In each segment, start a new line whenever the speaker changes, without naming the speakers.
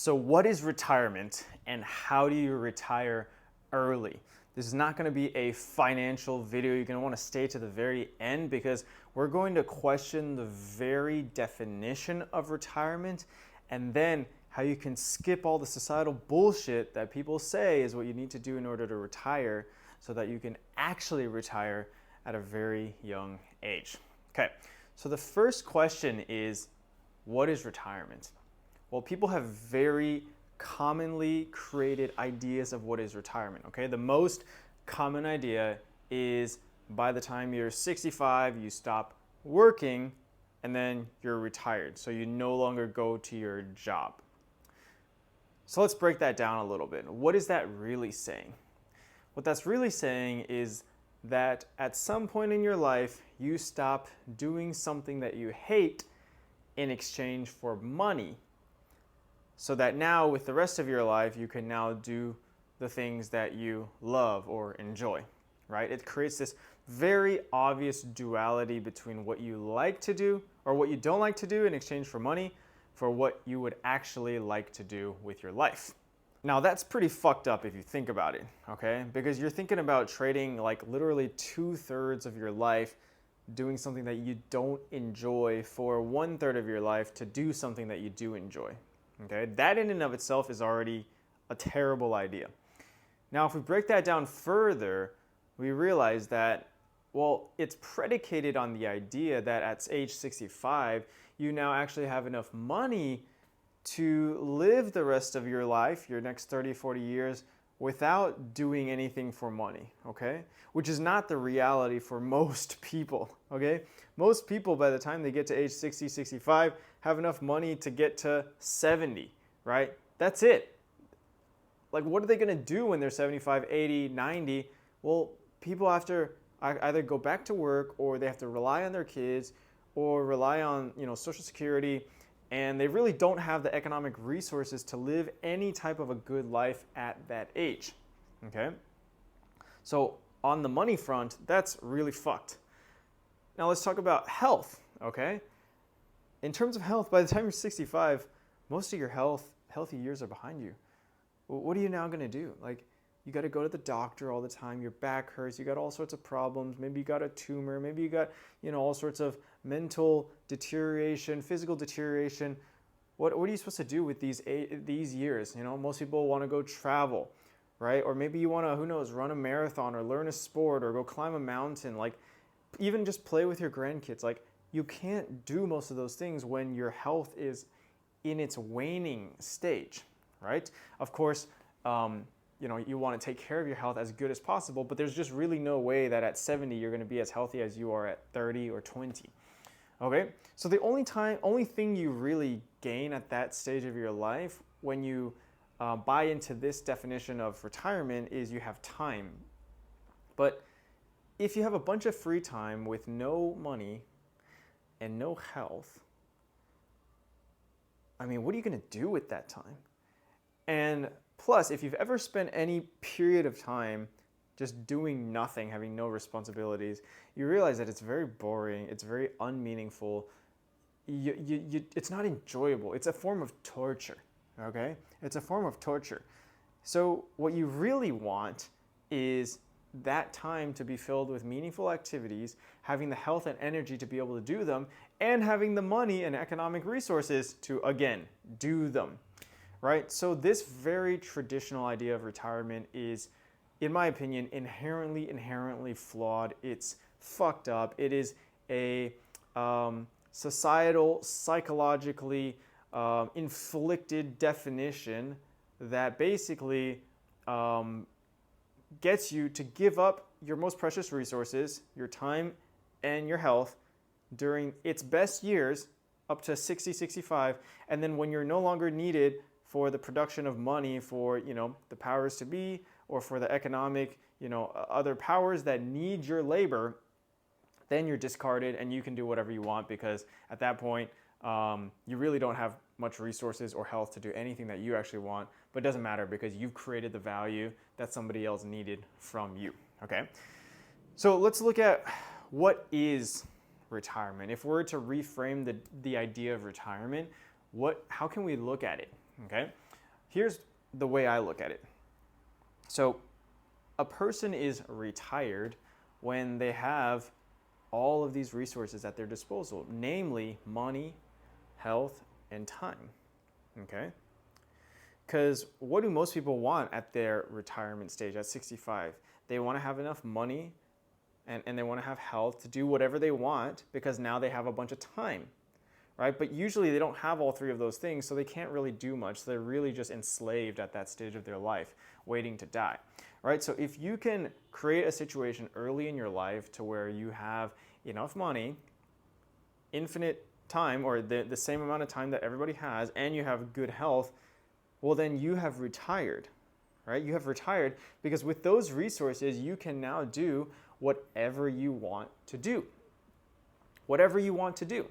So what is retirement and how do you retire early? This is not going to be a financial video. You're going to want to stay to the very end because we're going to question the very definition of retirement and then how you can skip all the societal bullshit that people say is what you need to do in order to retire so that you can actually retire at a very young age. Okay, so the first question is, what is retirement? Well, people have very commonly created ideas of what is retirement, okay? The most common idea is by the time you're 65, you stop working and then you're retired. So you no longer go to your job. So let's break that down a little bit. What is that really saying? What that's really saying is that at some point in your life, you stop doing something that you hate in exchange for money, so that now with the rest of your life, you can now do the things that you love or enjoy, right? It creates this very obvious duality between what you like to do or what you don't like to do in exchange for money for what you would actually like to do with your life. Now that's pretty fucked up if you think about it, okay? Because you're thinking about trading like literally 2/3 of your life doing something that you don't enjoy for 1/3 of your life to do something that you do enjoy. Okay, that in and of itself is already a terrible idea. Now, if we break that down further, we realize that, well, it's predicated on the idea that at age 65, you now actually have enough money to live the rest of your life, your next 30, 40 years, without doing anything for money, okay? Which is not the reality for most people, okay? Most people, by the time they get to age 60, 65, have enough money to get to 70, right? That's it. Like, what are they gonna do when they're 75, 80, 90? Well, people have to either go back to work or they have to rely on their kids or rely on, Social Security, and they really don't have the economic resources to live any type of a good life at that age, okay? So on the money front, that's really fucked. Now let's talk about health, okay? In terms of health, by the time you're 65, most of your healthy years are behind you. What are you now gonna do? Like, you gotta go to the doctor all the time, your back hurts, you got all sorts of problems, maybe you got a tumor, maybe you got, all sorts of mental deterioration, physical deterioration. What are you supposed to do with these years? Most people wanna go travel, right? Or maybe you wanna, who knows, run a marathon or learn a sport or go climb a mountain, like even just play with your grandkids. Like, you can't do most of those things when your health is in its waning stage, right? Of course, you want to take care of your health as good as possible, but there's just really no way that at 70 you're going to be as healthy as you are at 30 or 20. Okay? So the only thing you really gain at that stage of your life when you buy into this definition of retirement is you have time. But if you have a bunch of free time with no money and no health, what are you going to do with that time? And plus, if you've ever spent any period of time just doing nothing, having no responsibilities, you realize that it's very boring, it's very unmeaningful, it's not enjoyable. It's a form of torture, okay? It's a form of torture. So what you really want is that time to be filled with meaningful activities, having the health and energy to be able to do them, and having the money and economic resources to, again, do them. Right? So this very traditional idea of retirement is, in my opinion, inherently flawed. It's fucked up. It is a societal, psychologically inflicted definition that basically gets you to give up your most precious resources, your time and your health, during its best years up to 60, 65, and then when you're no longer needed for the production of money for, the powers to be, or for the economic, other powers that need your labor, then you're discarded and you can do whatever you want, because at that point, you really don't have much resources or health to do anything that you actually want, but it doesn't matter because you've created the value that somebody else needed from you, okay? So let's look at what is retirement. If we're to reframe the idea of retirement, how can we look at it? Okay, here's the way I look at it. So a person is retired when they have all of these resources at their disposal, namely money, health, and time. Okay? Because what do most people want at their retirement stage at 65? They want to have enough money and they want to have health to do whatever they want because now they have a bunch of time, right? But usually they don't have all three of those things, so they can't really do much. So they're really just enslaved at that stage of their life, waiting to die, right? So if you can create a situation early in your life to where you have enough money, infinite time, or the same amount of time that everybody has, and you have good health, well, then you have retired, right? You have retired because with those resources, you can now do whatever you want to do. Whatever you want to do,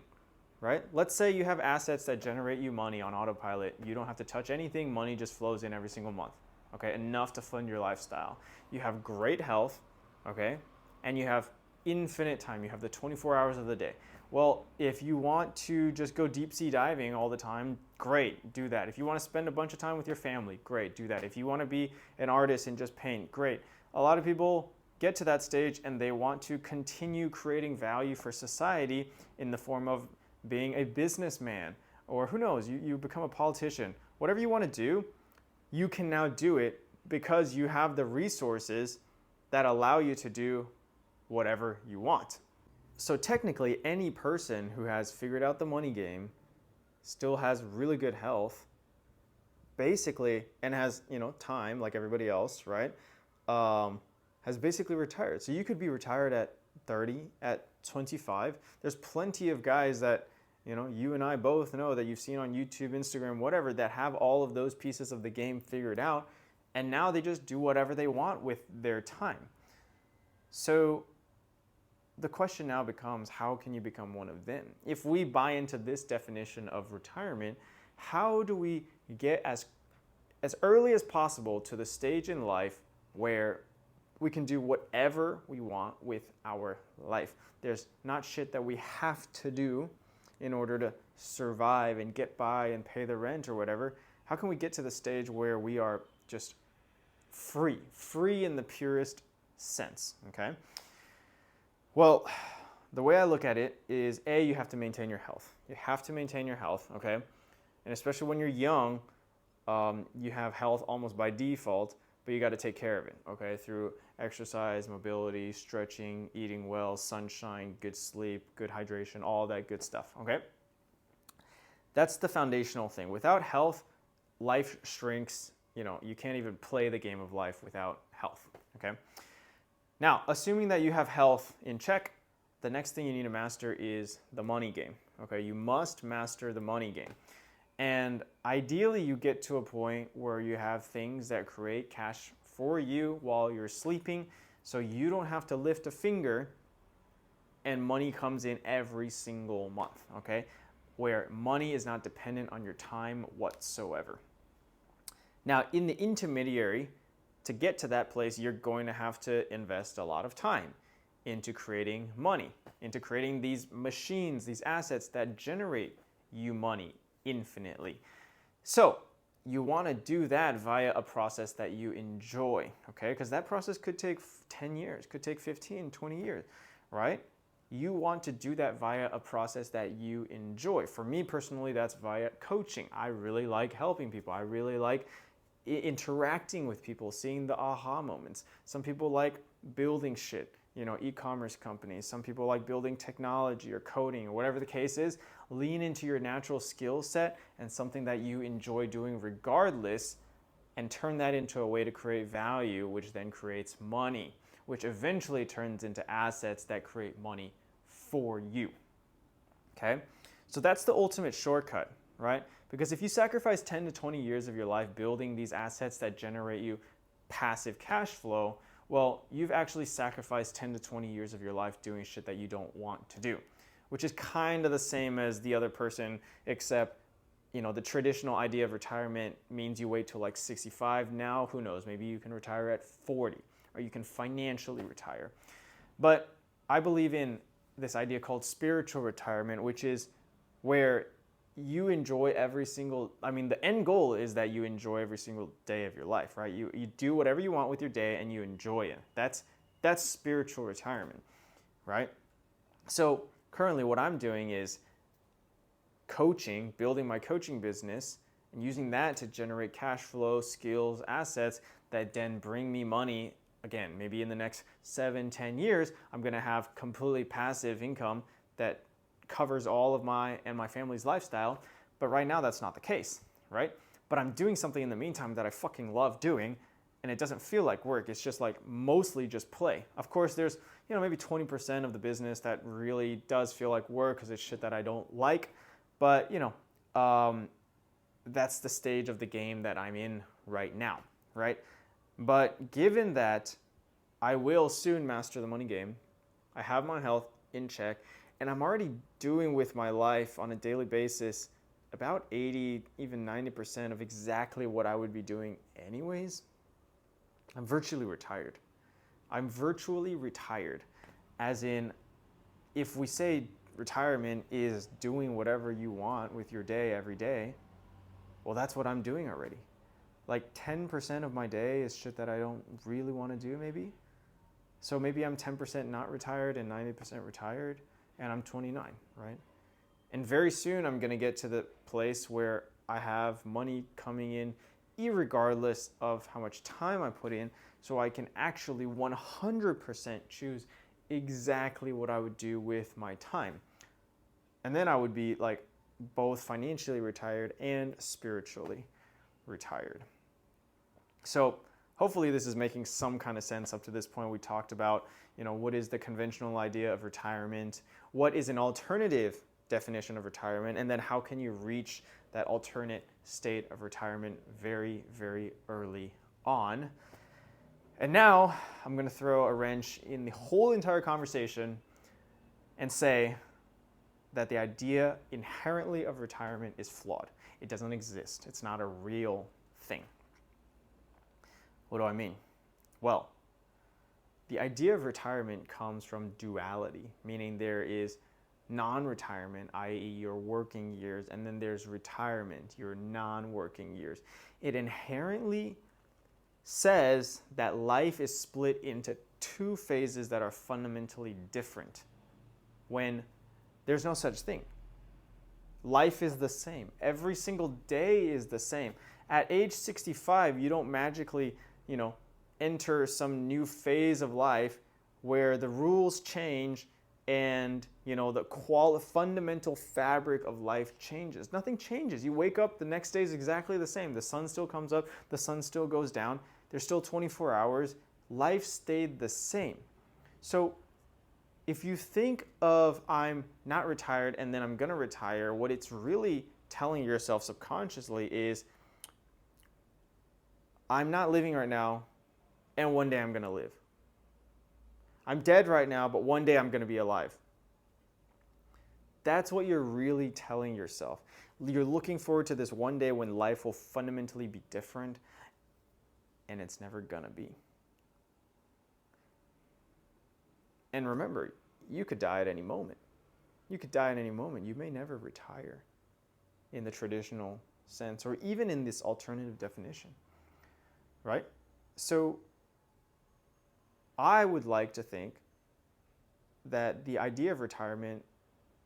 right? Let's say you have assets that generate you money on autopilot. You don't have to touch anything. Money just flows in every single month, okay? Enough to fund your lifestyle. You have great health, okay? And you have infinite time. You have the 24 hours of the day. Well, if you want to just go deep sea diving all the time, great, do that. If you want to spend a bunch of time with your family, great, do that. If you want to be an artist and just paint, great. A lot of people get to that stage and they want to continue creating value for society in the form of being a businessman, or who knows, you become a politician. Whatever you want to do, you can now do it because you have the resources that allow you to do whatever you want. So technically, any person who has figured out the money game, still has really good health, basically, and has time like everybody else, right? Has basically retired. So you could be retired at 30, at 25. There's plenty of guys that you and I both know that you've seen on YouTube, Instagram, whatever, that have all of those pieces of the game figured out, and now they just do whatever they want with their time. So the question now becomes, how can you become one of them? If we buy into this definition of retirement, how do we get as early as possible to the stage in life where we can do whatever we want with our life? There's not shit that we have to do in order to survive and get by and pay the rent or whatever. How can we get to the stage where we are just free in the purest sense, okay? Well, the way I look at it is, A, you have to maintain your health. You have to maintain your health, okay? And especially when you're young, you have health almost by default, but you got to take care of it, okay? Through exercise, mobility, stretching, eating well, sunshine, good sleep, good hydration, all that good stuff, okay? That's the foundational thing. Without health, life shrinks. You can't even play the game of life without health, okay? Now, assuming that you have health in check, the next thing you need to master is the money game, okay? You must master the money game. And ideally, you get to a point where you have things that create cash for you while you're sleeping, so you don't have to lift a finger and money comes in every single month, okay? Where money is not dependent on your time whatsoever. Now, in the intermediary, to get to that place, you're going to have to invest a lot of time into creating money, into creating these machines, these assets that generate you money infinitely. So you want to do that via a process that you enjoy, okay? Because that process could take 10 years, could take 15, 20 years, right? You want to do that via a process that you enjoy. For me personally, that's via coaching. I really like helping people. I really like interacting with people, seeing the aha moments. Some people like building shit, e-commerce companies. Some people like building technology or coding or whatever the case is. Lean into your natural skill set and something that you enjoy doing regardless, and turn that into a way to create value, which then creates money, which eventually turns into assets that create money for you, okay? So that's the ultimate shortcut, right? Because if you sacrifice 10 to 20 years of your life building these assets that generate you passive cash flow, well, you've actually sacrificed 10 to 20 years of your life doing shit that you don't want to do, which is kind of the same as the other person, except, the traditional idea of retirement means you wait till like 65. Now, who knows, maybe you can retire at 40, or you can financially retire. But I believe in this idea called spiritual retirement, which is where you enjoy every single, I mean, the end goal is that you enjoy every single day of your life, right? You do whatever you want with your day and you enjoy it. That's spiritual retirement, right? So currently what I'm doing is coaching, building my coaching business and using that to generate cash flow, skills, assets that then bring me money. Again, maybe in the next 7-10 years, I'm going to have completely passive income that covers all of my and my family's lifestyle. But right now that's not the case, right? But I'm doing something in the meantime that I fucking love doing, and it doesn't feel like work. It's just like mostly just play. Of course, there's, maybe 20% of the business that really does feel like work because it's shit that I don't like. But, that's the stage of the game that I'm in right now, right? But given that I will soon master the money game, I have my health in check, and I'm already doing with my life on a daily basis about 80, even 90% of exactly what I would be doing anyways, I'm virtually retired. I'm virtually retired, as in, if we say retirement is doing whatever you want with your day every day, well, that's what I'm doing already. Like 10% of my day is shit that I don't really want to do, maybe. So maybe I'm 10% not retired and 90% retired, and I'm 29, right? And very soon I'm going to get to the place where I have money coming in irregardless of how much time I put in, so I can actually 100% choose exactly what I would do with my time. And then I would be like both financially retired and spiritually retired. So hopefully this is making some kind of sense up to this point. We talked about, what is the conventional idea of retirement? What is an alternative definition of retirement? And then how can you reach that alternate state of retirement very, very early on? And now I'm going to throw a wrench in the whole entire conversation and say that the idea inherently of retirement is flawed. It doesn't exist. It's not a real thing. What do I mean? Well, the idea of retirement comes from duality, meaning there is non-retirement, i.e. your working years, and then there's retirement, your non-working years. It inherently says that life is split into two phases that are fundamentally different, when there's no such thing. Life is the same. Every single day is the same. At age 65, you don't magically, enter some new phase of life where the rules change and, the fundamental fabric of life changes. Nothing changes. You wake up, the next day is exactly the same. The sun still comes up, the sun still goes down. There's still 24 hours. Life stayed the same. So if you think of I'm not retired and then I'm going to retire, what it's really telling yourself subconsciously is I'm not living right now, and one day I'm going to live. I'm dead right now, but one day I'm going to be alive. That's what you're really telling yourself. You're looking forward to this one day when life will fundamentally be different, and it's never going to be. And remember, you could die at any moment. You could die at any moment. You may never retire in the traditional sense, or even in this alternative definition, right? So I would like to think that the idea of retirement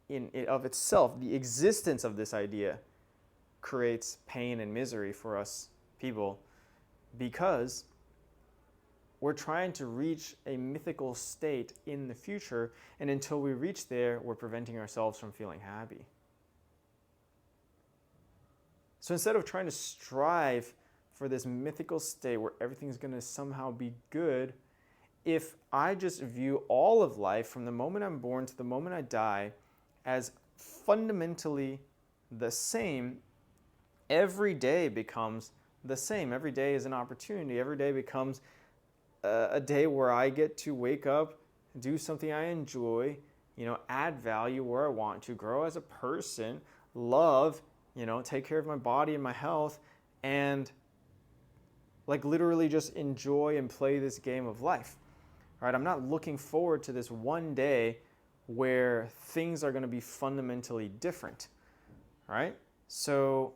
in it of itself, the existence of this idea, creates pain and misery for us people, because we're trying to reach a mythical state in the future, and until we reach there, we're preventing ourselves from feeling happy. So instead of trying to strive for this mythical state where everything's going to somehow be good, if I just view all of life from the moment I'm born to the moment I die as fundamentally the same, every day becomes the same. Every day is an opportunity. Every day becomes a day where I get to wake up, do something I enjoy, add value where I want to, grow as a person, love, take care of my body and my health, and literally just enjoy and play this game of life. Right? I'm not looking forward to this one day where things are going to be fundamentally different, right? So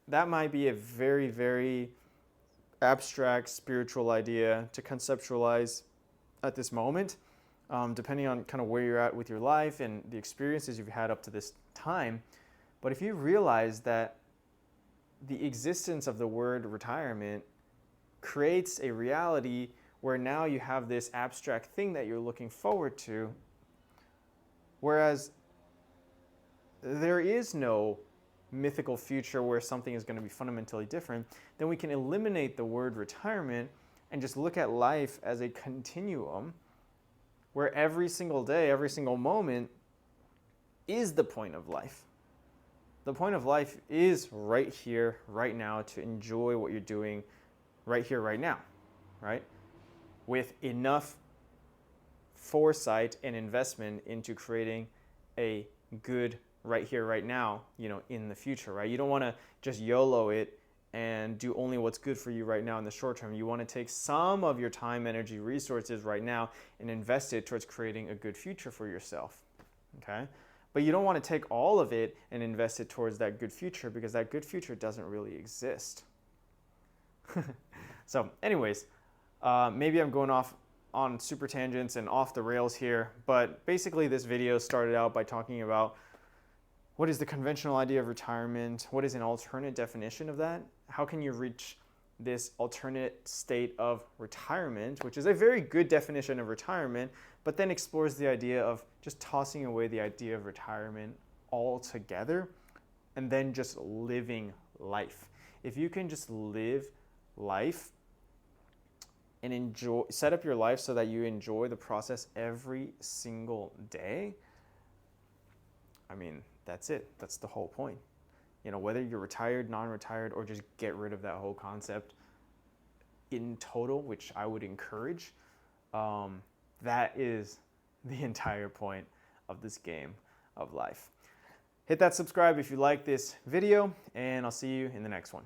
that might be a very, very abstract spiritual idea to conceptualize at this moment, depending on kind of where you're at with your life and the experiences you've had up to this time. But if you realize that the existence of the word retirement creates a reality where now you have this abstract thing that you're looking forward to, whereas there is no mythical future where something is going to be fundamentally different, then we can eliminate the word retirement and just look at life as a continuum where every single day, every single moment is the point of life. The point of life is right here, right now, to enjoy what you're doing right here, right now, right? With enough foresight and investment into creating a good right here, right now, in the future, right? You don't want to just YOLO it and do only what's good for you right now in the short term. You want to take some of your time, energy, resources right now and invest it towards creating a good future for yourself, okay? But you don't want to take all of it and invest it towards that good future, because that good future doesn't really exist. So anyways, maybe I'm going off on super tangents and off the rails here, but basically this video started out by talking about what is the conventional idea of retirement, what is an alternate definition of that, how can you reach this alternate state of retirement, which is a very good definition of retirement, but then explores the idea of just tossing away the idea of retirement altogether and then just living life. If you can just live life and set up your life so that you enjoy the process every single day, I mean, that's it. That's the whole point. Whether you're retired, non-retired, or just get rid of that whole concept in total, which I would encourage, that is the entire point of this game of life. Hit that subscribe if you like this video, and I'll see you in the next one.